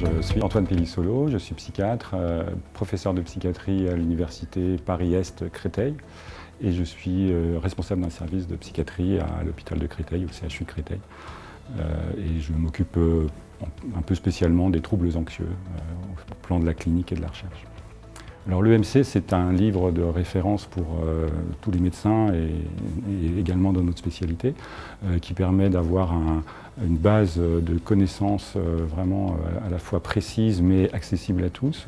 je suis Antoine Pellissolo, je suis psychiatre, professeur de psychiatrie à l'université Paris-Est Créteil et je suis responsable d'un service de psychiatrie à l'hôpital de Créteil, au CHU de Créteil. Et je m'occupe un peu spécialement des troubles anxieux au plan de la clinique et de la recherche. Alors l'EMC, c'est un livre de référence pour tous les médecins et également dans notre spécialité, qui permet d'avoir une base de connaissances vraiment à la fois précise mais accessible à tous,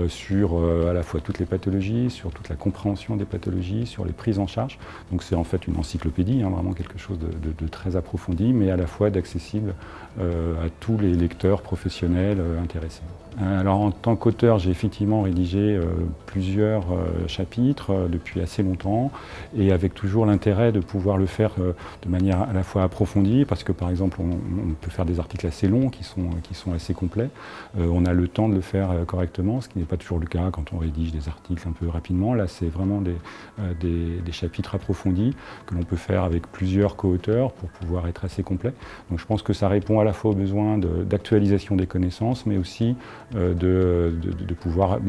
sur à la fois toutes les pathologies, sur toute la compréhension des pathologies, sur les prises en charge. Donc c'est en fait une encyclopédie, vraiment quelque chose de très approfondi, mais à la fois d'accessible à tous les lecteurs professionnels intéressés. Alors en tant qu'auteur, j'ai effectivement rédigé plusieurs chapitres depuis assez longtemps et avec toujours l'intérêt de pouvoir le faire de manière à la fois approfondie parce que par exemple on peut faire des articles assez longs qui sont assez complets. On a le temps de le faire correctement, ce qui n'est pas toujours le cas quand on rédige des articles un peu rapidement. Là c'est vraiment des chapitres approfondis que l'on peut faire avec plusieurs co-auteurs pour pouvoir être assez complet. Donc je pense que ça répond à la fois aux besoins d'actualisation des connaissances mais aussi de pouvoir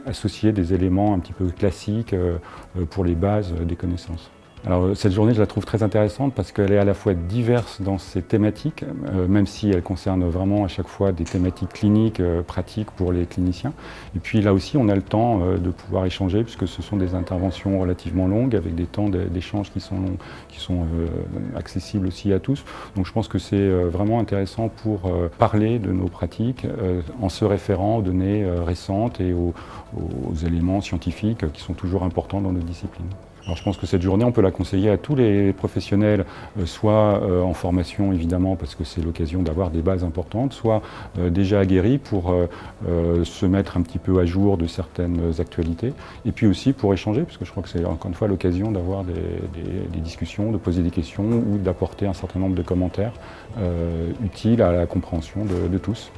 associer des éléments un petit peu classiques pour les bases des connaissances. Alors cette journée, je la trouve très intéressante parce qu'elle est à la fois diverse dans ses thématiques, même si elle concerne vraiment à chaque fois des thématiques cliniques, pratiques pour les cliniciens. Et puis là aussi, on a le temps de pouvoir échanger puisque ce sont des interventions relativement longues avec des temps d'échange qui sont accessibles aussi à tous. Donc je pense que c'est vraiment intéressant pour parler de nos pratiques en se référant aux données récentes et aux éléments scientifiques qui sont toujours importants dans nos disciplines. Alors je pense que cette journée, on peut la conseiller à tous les professionnels, soit en formation évidemment parce que c'est l'occasion d'avoir des bases importantes, soit déjà aguerris pour se mettre un petit peu à jour de certaines actualités, et puis aussi pour échanger, parce que je crois que c'est encore une fois l'occasion d'avoir des discussions, de poser des questions ou d'apporter un certain nombre de commentaires utiles à la compréhension de tous.